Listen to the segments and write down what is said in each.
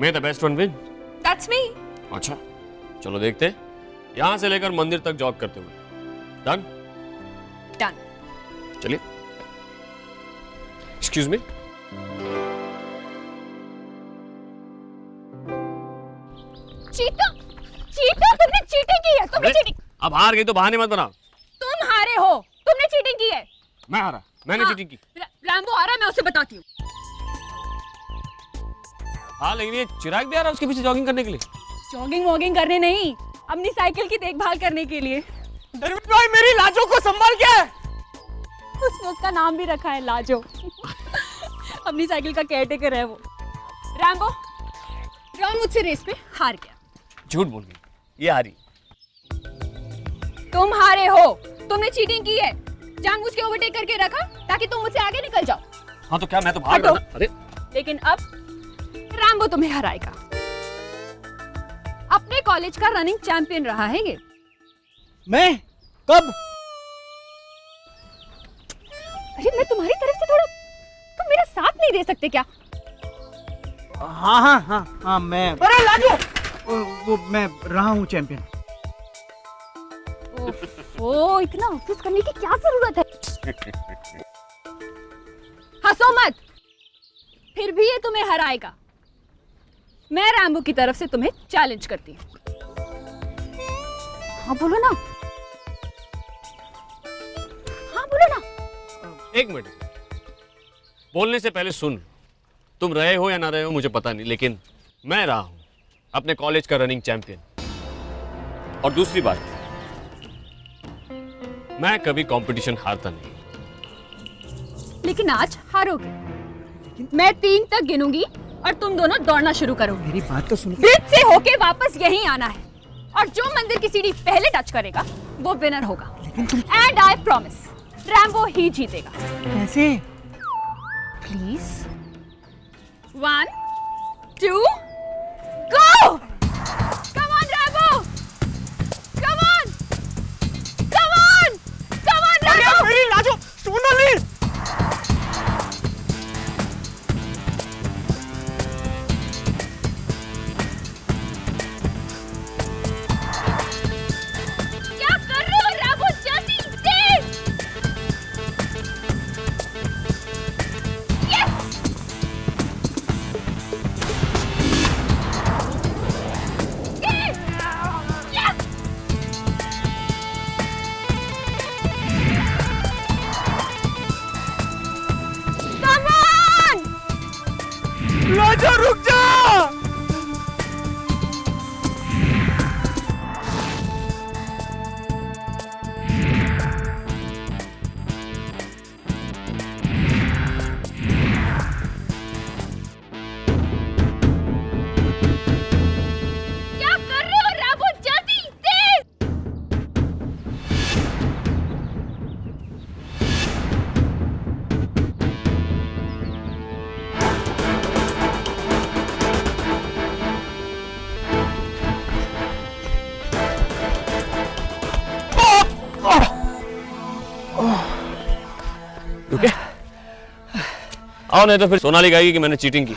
May the best one win. That's me. अच्छा चलो देखते हैं, यहां से लेकर मंदिर तक जॉब करते हुए। डन? डन। चलिए। Excuse me. चीटर, चीटर, तुमने चीटिंग की है। तुमने चीटिंग। अब हार गई तो बहाने मत बनाओ। तुम हारे हो, तुमने चीटिंग की है। मैं हारा, मैंने चीटिंग की। रैम्बो हारा, मैं उसे बताती हूँ। हाँ लेकिन ये चिराग भी आ रहा है उसके पीछे जॉगिंग करने के लिए। जॉगिंग वॉगिंग करने नहीं, अपनी साइकिल की देखभाल करने के लिए। दरवीन भाई मेरी लाजो को संभाल के। उसने उसका नाम भी रखा है लाजो। अपनी साइकिल का केयरटेकर है वो। रैम्बो, रॉन मुझसे रेस पे हार गया। झूठ बोल गई, ये हारी। तुम हारे हो, तुमने चीटिंग की है। जानबूझ के ओवरटेक करके रखा ताकि तुम मुझसे आगे निकल जाओ। हाँ तो क्या मैं तो भाग रहा था। अरे लेकिन अब रैम्बो तुम्हें हराएगा। अपने कॉलेज का रनिंग चैंपियन रहा है ये। मैं कब? अरे मैं तुम्हारी तरफ से थोड़ा, तुम मेरा साथ नहीं दे सकते क्या? हाँ हाँ हाँ हाँ मैं। अरे लाजो, वो मैं रहा हूँ चैंपियन। ओह, इतना ऑफिस करने की क्या जरूरत है? हंसो मत, फिर भी ये तुम्हें हराएगा। मैं रैम्बो की तरफ से तुम्हें चैलेंज करती हूँ। हाँ बोलो ना, हाँ बोलो ना। एक मिनट, बोलने से पहले सुन। तुम रहे हो या ना रहे हो मुझे पता नहीं, लेकिन मैं रहा हूं अपने कॉलेज का रनिंग चैंपियन। और दूसरी बात, मैं कभी कंपटीशन हारता नहीं। लेकिन आज हारोगे। मैं 3 तक गिनूंगी और तुम दोनों दौड़ना शुरू करोगे। मेरी बात तो सुनो। ब्रिज से होके वापस यहीं आना है और जो मंदिर की सीढ़ी पहले टच करेगा वो विनर होगा। एंड आई प्रॉमिस, रैम्बो ही जीतेगा। कैसे? Please. 1 2 go! Come on, Rambo! Come on! Come on! Come on, Rambo! मेरी लाजो सोनाली। क्या कर रहे हो, Rambo? जल्दी, तेज! Yes! Yes! Yes! Come on! Lajo रुक जा। क्या कर रहे हो, Rambo? जल्दी, तेज! रुके? आओ, नहीं तो फिर सोनाली कहेगी कि मैंने चीटिंग की।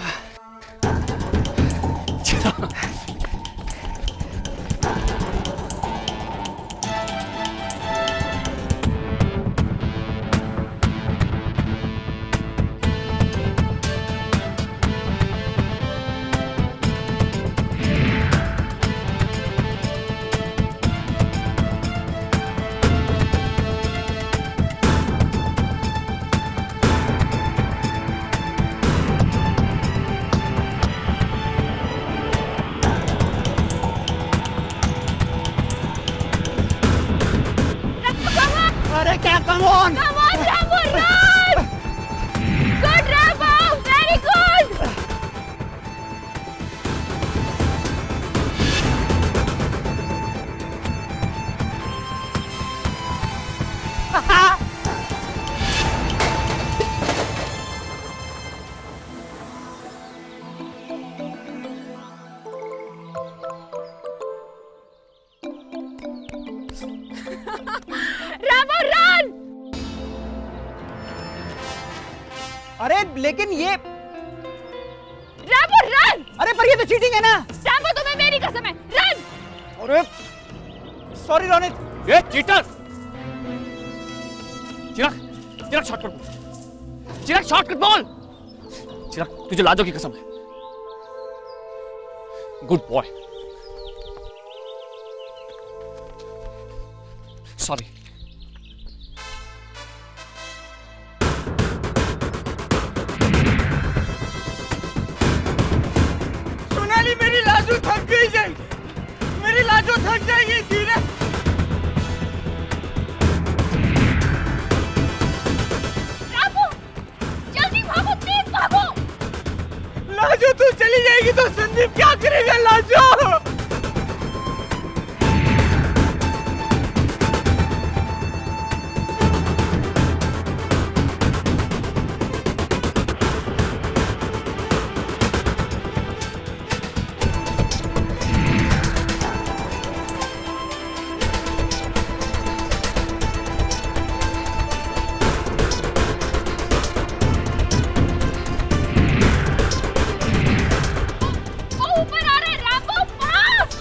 अरे क्या come on. Come on, Rambo, run! Good, Rambo! Very good! Rambo, run! अरे लेकिन ये, Rambo, run! अरे पर ये तो चीटिंग है ना। रैम्बो तुम्हें मेरी कसम है, रन। अरे सॉरी रोनित। ये चीटर। चिराग शॉर्टकट बोल। चिराग शॉर्टकट बोल। चिराग तुझे लाजो की कसम है। Good boy. सॉरी। सोनाली मेरी लाजो थक गई है, मेरी लाजो थक जाएगी। धीरे रैम्बो जल्दी भागो, तेज भागो। लाजो तू चली जाएगी तो संदीप क्या करेगा? लाजो वो ऊपर आ रहे हैं, रैम्बो फास्ट।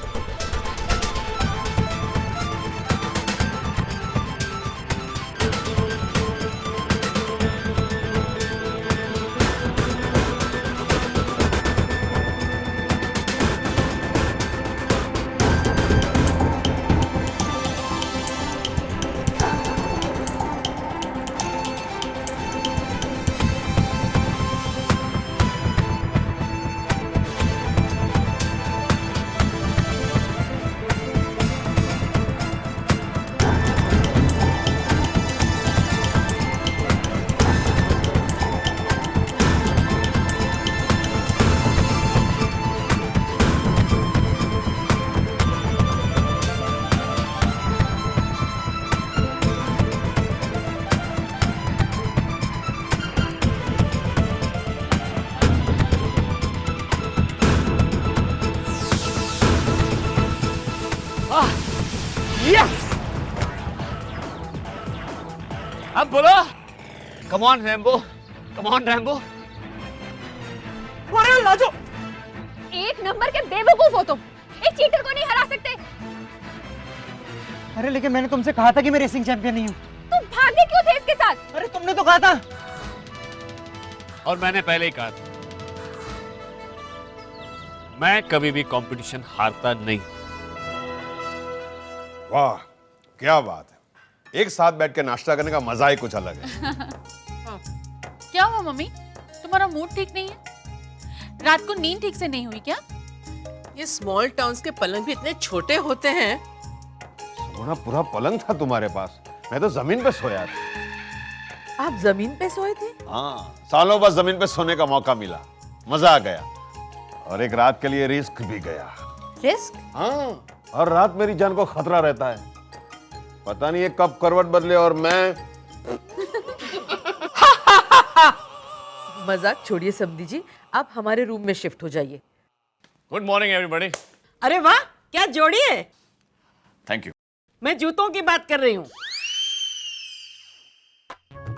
अब बोलो। Come on Rambo, come on Rambo. अरे लाजो एक नंबर के बेवकूफ हो तुम, एक चीटर को नहीं हरा सकते। अरे लेकिन मैंने तुमसे कहा था कि मैं रेसिंग चैंपियन नहीं हूँ। तुम भागे क्यों थे इसके साथ? अरे तुमने तो कहा था। और मैंने पहले ही कहा था, मैं कभी भी कंपटीशन हारता नहीं। वाह क्या बात है, एक साथ बैठ के नाश्ता करने का मजा ही कुछ अलग है। क्या हुआ मम्मी, तुम्हारा मूड ठीक नहीं है? रात को नींद ठीक से नहीं हुई क्या? ये स्मॉल टाउन्स के पलंग भी इतने छोटे होते हैं। सोना पूरा पलंग था तुम्हारे पास, मैं तो जमीन पे सोया था। आप जमीन पे सोए थे? हाँ, सालों बाद जमीन पे सोने का मौका मिला, मजा आ गया और एक रात के लिए रिस्क भी गया। रिस्क? हाँ, हर रात मेरी जान को खतरा रहता है, पता नहीं ये कब करवट बदले और मैं। मजाक छोड़िए समधी जी, आप हमारे रूम में शिफ्ट हो जाइए। Good morning everybody. अरे वाह, क्या जोड़ी है। Thank you. मैं जूतों की बात कर रही हूँ।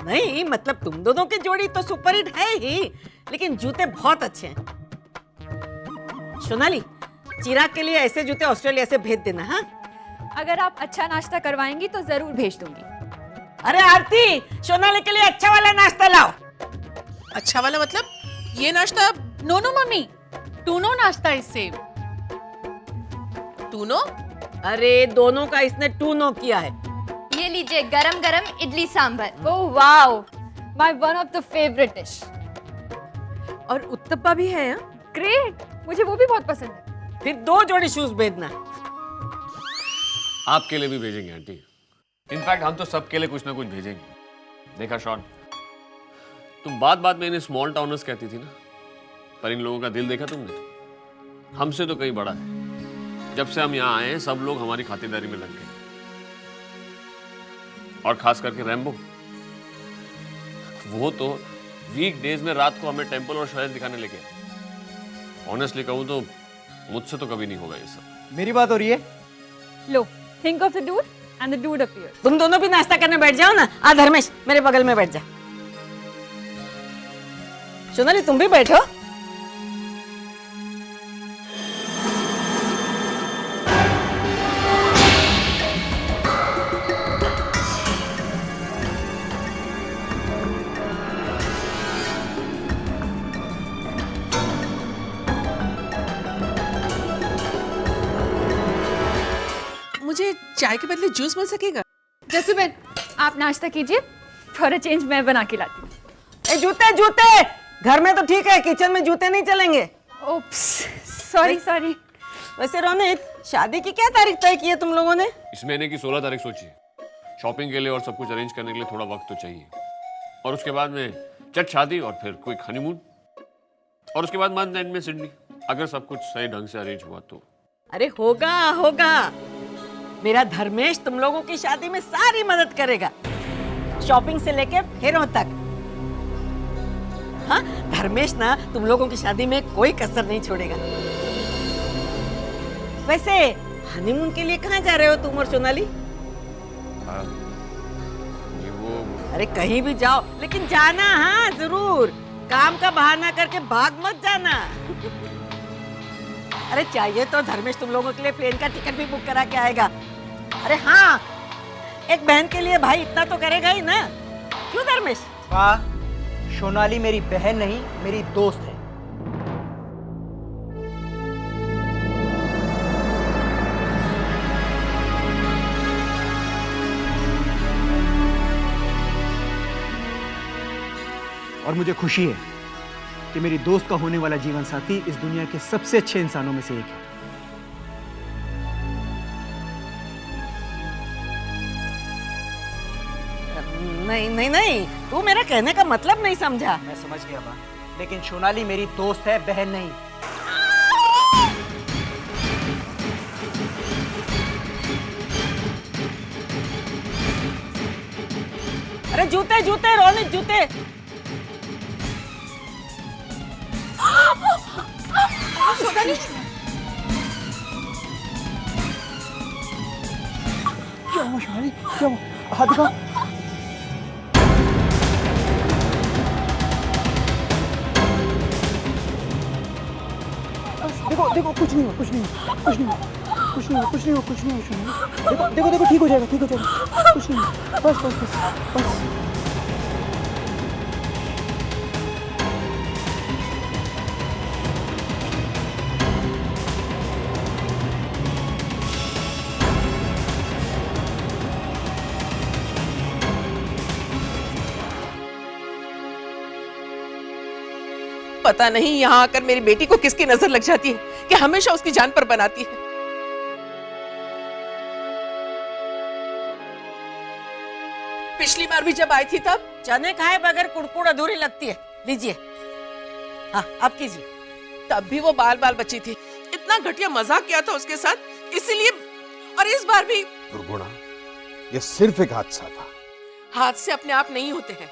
नहीं मतलब तुम दोनों की जोड़ी तो सुपर हिट है ही, लेकिन जूते बहुत अच्छे हैं। सोनाली, चिराग के लिए ऐसे जूते ऑस्ट्रेलिया से भेज देना। हाँ, अगर आप अच्छा नाश्ता करवाएंगी तो जरूर भेज दूंगी। अरे आरती, सोनाली के लिए अच्छा वाला नाश्ता लाओ। अच्छा वाला मतलब ये नाश्ता? नो नो मम्मी, टूनो नाश्ता इससे। टूनो? अरे दोनों का इसने टू नो किया है। ये लीजिए गरम गरम idli sambar. Oh wow, my one of the favourite dish. और उत्तपा भी है। हाँ? ग्रेट, मुझे वो भी बहुत पसंद है। फिर 2 जोड़ी शूज भेजना। आपके लिए भी भेजेंगे आंटी, इनफैक्ट हम तो सबके लिए कुछ ना कुछ भेजेंगे। देखा शॉन, तुम बात बात में इन्हें स्मॉल टाउनर्स कहती थी ना, पर इन लोगों का दिल देखा तुमने? हमसे तो कहीं बड़ा है। जब से हम यहाँ आए हैं सब लोग हमारी खातिरदारी में लग गए, और खास करके रैम्बो, वो तो वीक डेज में रात को हमें टेंपल और शहर दिखाने लेके आए। ऑनेस्टली कहूँ तो मुझसे तो कभी नहीं होगा ये सब। मेरी बात हो रही है। लो, think of the dude and the dude appears. तुम दोनों भी नाश्ता करने बैठ जाओ ना। आ धर्मेश, मेरे बगल में बैठ जा। सोनाली तुम भी बैठो। मुझे चाय के बदले जूस मिल सकेगा? जसुबेन, आप नाश्ता कीजिए, फॉर अ चेंज मैं बना के लाती हूँ। ए जूते जूते घर में तो ठीक है, किचन में जूते नहीं चलेंगे। Oops, sorry. वैसे रोनित, शादी की क्या तारीख तय की है तुम लोगों ने? इस महीने की 16 तारीख सोची है। शॉपिंग के लिए और सब कुछ अरेंज करने के लिए थोड़ा वक्त तो चाहिए, और उसके बाद में चट शादी और फिर कोई हनीमून, और उसके बाद मंथ एंड में सिडनी, अगर सब कुछ सही ढंग से अरेंज हुआ तो। अरे होगा। मेरा धर्मेश तुम लोगों की शादी में सारी मदद करेगा, शॉपिंग से लेके फेरों तक। हाँ, धर्मेश ना तुम लोगों की शादी में कोई कसर नहीं छोड़ेगा। वैसे हनीमून के लिए कहाँ जा रहे हो तुम और सोनाली? ये वो अरे कहीं भी जाओ, लेकिन जाना हाँ जरूर, काम का बहाना करके भाग मत जाना। अरे चाहिए तो धर्मेश तुम लोगों के लिए प्लेन का टिकट भी बुक करा के आएगा। अरे हाँ, एक बहन के लिए भाई इतना तो करेगा ही ना, क्यों धर्मेश? वाह, सोनाली मेरी बहन नहीं, मेरी दोस्त है। और मुझे खुशी है कि मेरी दोस्त का होने वाला जीवन साथी इस दुनिया के सबसे अच्छे इंसानों में से एक है। नहीं, तू मेरा कहने का मतलब नहीं समझा। मैं समझ गया बा, लेकिन सोनाली मेरी दोस्त है, बहन नहीं। अरे जूते रोनित, जूते। क्या हुआ सोनाली, क्या हुआ? हाथ दिखाओ। देखो कुछ नहीं हुआ देखो ठीक हो जाएगा कुछ नहीं हुआ। बस पता नहीं यहाँ आकर मेरी बेटी को किसकी नजर लग जाती है कि हमेशा उसकी जान पर बनाती है। पिछली बार भी जब आई थी तब चने खाए बगैर कुड़कुड़ अधूरी लगती है। लीजिए, हाँ अब कीजिए। तब भी वो बाल बची थी, इतना घटिया मजाक किया था उसके साथ, इसीलिए। और इस बार भी। दुर्गुणा, ये सिर्फ एक हादसा था। हादसे अपने आप नहीं होते हैं,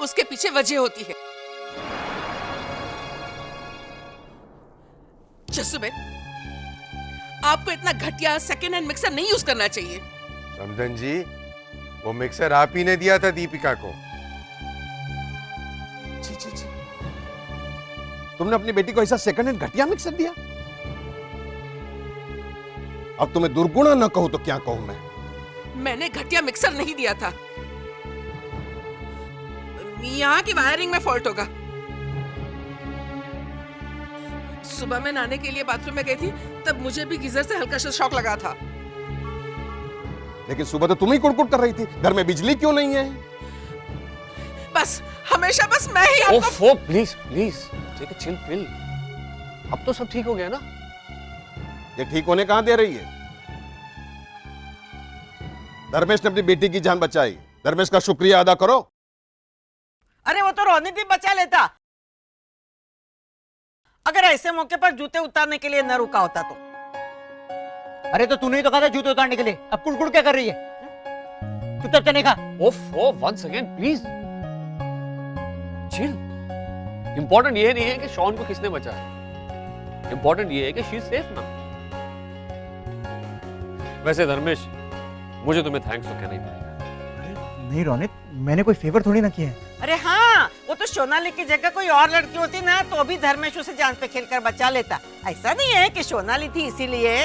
उसके पीछे वजह होती है। जसुबेन, आपको इतना घटिया सेकेंड हैंड मिक्सर नहीं यूज करना चाहिए। समधन जी, वो मिक्सर आप ही ने दिया था दीपिका को। जी, तुमने अपनी बेटी को ऐसा सेकंड हैंड घटिया मिक्सर दिया? अब तुम्हें दुर्गुणा न कहूं तो क्या कहूं मैं? मैंने घटिया मिक्सर नहीं दिया था, यहाँ की वायरिंग में फॉल्ट होगा। सुबह मैं नहाने के लिए बाथरूम में गई थी, तब मुझे भी गीजर से हल्का सा शॉक लगा था। लेकिन सुबह तो तुम ही कुड़कुड़ कर रही थी, घर में बिजली क्यों नहीं है? बस हमेशा बस मैं ही आपको... please take a chill pill. अब तो सब ठीक हो गया ना? ये ठीक होने कहां दे रही है? धर्मेश ने अपनी बेटी की जान बचाई, धर्मेश का शुक्रिया अदा करो। अरे वो तो रोनित भी बचा लेता, अगर ऐसे मौके पर जूते उतारने के लिए न रुका होता तो। अरे तो तूने ही तो कहा था जूते उतारने के लिए, अब कुड़कुड़ क्या कर रही है? चुपचाप चने खा। Once again please chill. Important ये नहीं है कि शॉन को किसने बचाया, इंपॉर्टेंट ये है कि शी इज सेफ ना। वैसे धर्मेश, मुझे तुम्हें थैंक्स तो कहना ही पड़ेगा। नहीं रोनित, मैंने कोई फेवर थोड़ी ना किया है। अरे हाँ, वो तो सोनाली की जगह कोई और लड़की होती ना तो भी धर्मेश उसे जान पे खेलकर बचा लेता। ऐसा नहीं है कि सोनाली थी इसीलिए।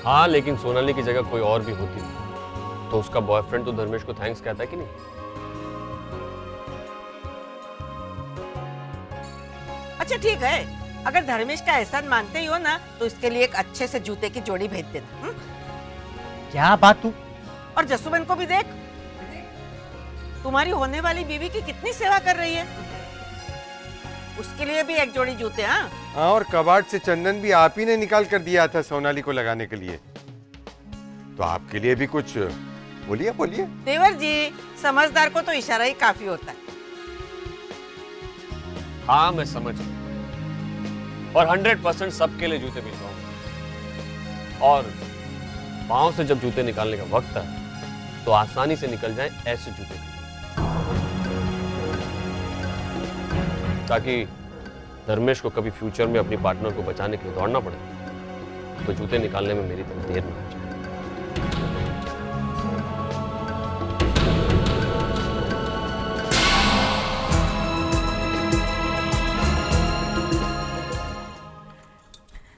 हाँ, लेकिन सोनाली की जगह कोई और भी होती तो उसका बॉयफ्रेंड तो धर्मेश को थैंक्स कहता कि नहीं? अच्छा ठीक है, अगर धर्मेश का एहसान मानते ही हो ना तो इसके लिए एक अच्छे से जूते की जोड़ी भेज देना। क्या बात तू? और जसुबेन को भी देख, तुम्हारी होने वाली बीवी की कितनी सेवा कर रही है, उसके लिए भी एक जोड़ी जूते। हाँ हाँ, और कबाड़ से चंदन भी आप ही ने निकाल कर दिया था सोनाली को लगाने के लिए, तो आपके लिए भी कुछ बोलिए बोलिए। देवर जी, समझदार को तो इशारा ही काफी होता है। हाँ मैं समझ रहा हूं। और 100% सबके लिए जूते भिजवाऊंगा। और पांव से जब जूते निकालने का वक्त है तो आसानी से निकल जाएं ऐसे जूते, ताकि धर्मेश को कभी फ्यूचर में अपनी पार्टनर को बचाने के लिए दौड़ना पड़े तो जूते निकालने में मेरी तरफ देर ना हो जाए।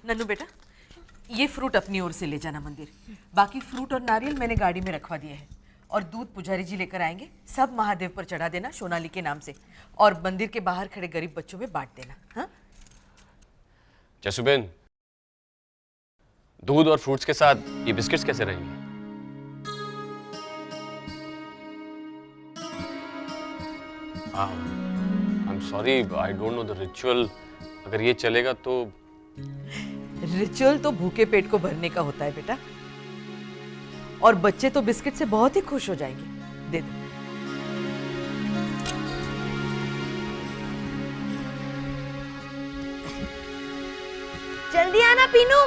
नन्नू बेटा, ये फ्रूट अपनी ओर से ले जाना मंदिर, बाकी फ्रूट और नारियल मैंने गाड़ी में रखवा दिए हैं, और दूध पुजारी जी लेकर आएंगे, सब महादेव पर चढ़ा देना सोनाली के नाम से, और मंदिर के बाहर खड़े गरीब बच्चों में बांट देना। हाँ जसुबेन, दूध और फ्रूट्स के साथ ये बिस्किट्स कैसे रहेंगे? I am sorry, I don't know the ritual. अगर ये चलेगा तो। रिचुअल तो भूखे पेट को भरने का होता है बेटा, और बच्चे तो बिस्किट से बहुत ही खुश हो जाएंगे। दे दो। जल्दी आना पीनू।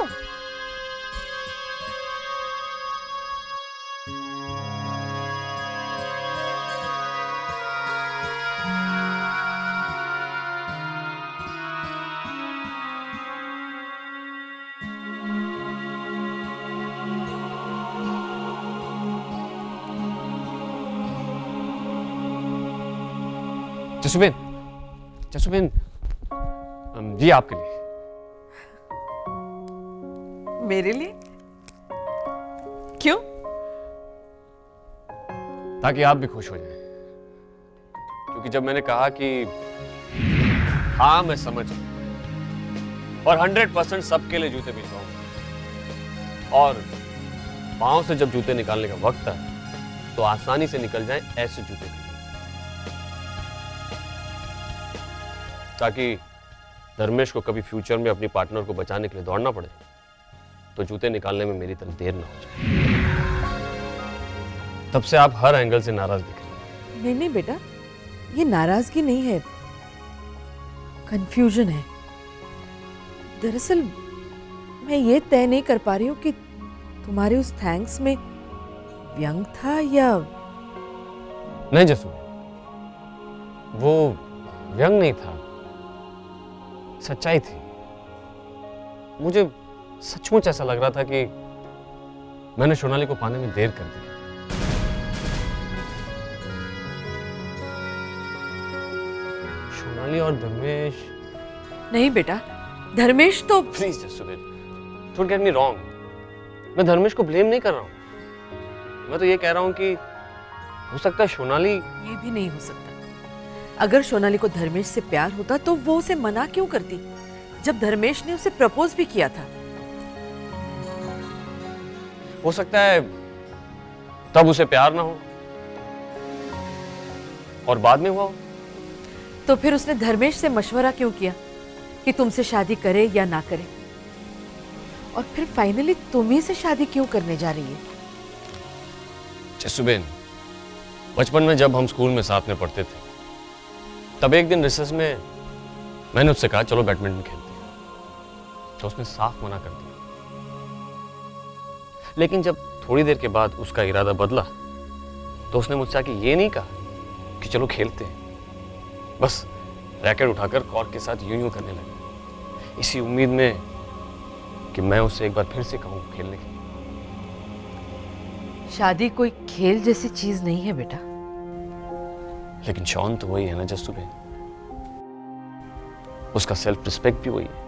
जसुबेन, जसुबेन, ये आपके लिए। मेरे लिए? क्यों? ताकि आप भी खुश हो जाएं। क्योंकि जब मैंने कहा कि हाँ मैं समझ रहा हूं और 100% सबके लिए जूते भिजवाऊंगा, और पांव से जब जूते निकालने का वक्त है तो आसानी से निकल जाएं ऐसे जूते, ताकि धर्मेश को कभी फ्यूचर में अपनी पार्टनर को बचाने के लिए दौड़ना पड़े तो जूते निकालने में मेरी तरफ देर ना हो जाए। तब से आप हर एंगल से नाराज दिख रहे हैं। नहीं नहीं बेटा, ये नाराजगी नहीं है, कंफ्यूजन है। दरअसल मैं ये तय नहीं कर पा रही हूँ कि तुम्हारे उस थैंक्स में व्यंग था या नहीं जसू, वो व्यंग नहीं था, सच्चाई थी। मुझे सचमुच ऐसा लग रहा था कि मैंने सोनाली को पाने में देर कर दी। सोनाली और धर्मेश। नहीं बेटा, धर्मेश तो। Please Jasuben, don't get me wrong. मैं धर्मेश को ब्लेम नहीं कर रहा हूं। मैं तो ये कह रहा हूं कि हो सकता है सोनाली। ये भी नहीं हो सकता। अगर सोनाली को धर्मेश से प्यार होता तो वो उसे मना क्यों करती जब धर्मेश ने उसे प्रपोज भी किया था? हो सकता है तब उसे प्यार ना हो और बाद में हुआ हो। तो फिर उसने धर्मेश से मशवरा क्यों किया कि तुमसे शादी करे या ना करे? और फिर फाइनली तुम ही से शादी क्यों करने जा रही है? जसुबेन, बचपन में जब हम स्कूल में साथ में पढ़ते थे, तब एक दिन रिसेस में मैंने उससे कहा चलो बैडमिंटन खेलते हैं, तो उसने साफ मना कर दिया। लेकिन जब थोड़ी देर के बाद उसका इरादा बदला तो उसने मुझसे आके ये नहीं कहा कि चलो खेलते हैं, बस रैकेट उठाकर कॉर्क के साथ यूं यूं करने लगे, इसी उम्मीद में कि मैं उससे एक बार फिर से कहूं खेलने के। शादी कोई खेल जैसी चीज नहीं है बेटा। लेकिन शॉन तो वही है ना जसुबेन, उसका सेल्फ रिस्पेक्ट भी वही है।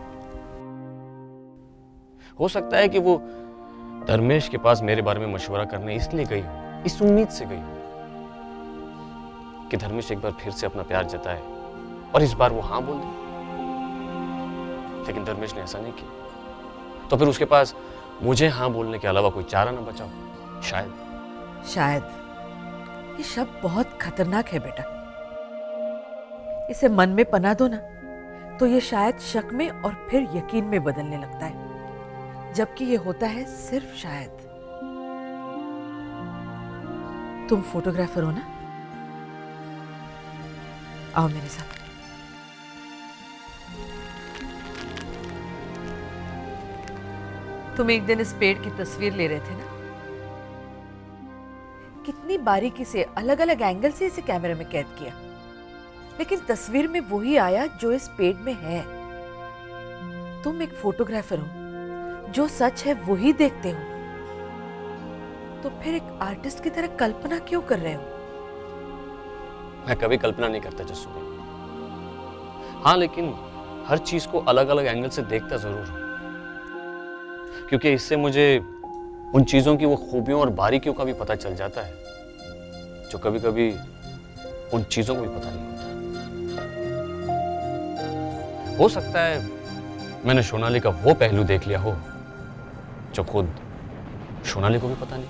हो सकता है कि वो धर्मेश के पास मेरे बारे में मशवरा करने इसलिए गई हो, इस उम्मीद से गई हो कि धर्मेश एक बार फिर से अपना प्यार जताए और इस बार वो हाँ बोल दे। लेकिन धर्मेश ने ऐसा नहीं किया। तो फिर उसके पास मुझे हाँ बोलने के अलावा कोई चारा ना बचा हो। शायद ये शब्द बहुत खतरनाक है बेटा। इसे मन में पना दो ना तो ये शायद शक में और फिर यकीन में बदलने लगता है, जबकि ये होता है सिर्फ शायद। तुम फोटोग्राफर हो ना? आओ मेरे साथ। तुम एक दिन इस पेड़ की तस्वीर ले रहे थे ना? कितनी बारीकी से अलग अलग एंगल से इसे कैमरे में कैद किया, लेकिन तस्वीर में वही आया जो इस पेड़ में है। तुम एक फोटोग्राफर हो, जो सच है वही देखते हो, तो फिर एक आर्टिस्ट की तरह कल्पना क्यों कर रहे हो? मैं कभी कल्पना नहीं करता जस्सू। हाँ, लेकिन हर चीज को अलग अलग एंगल से देखता जरूर हूं, क्योंकि इससे मुझे उन चीजों की वो खूबियों और बारीकियों का भी पता चल जाता है जो कभी कभी उन चीजों को भी पता नहीं होता। हो सकता है मैंने सोनाली का वो पहलू देख लिया हो जो खुद सोनाली को भी पता नहीं।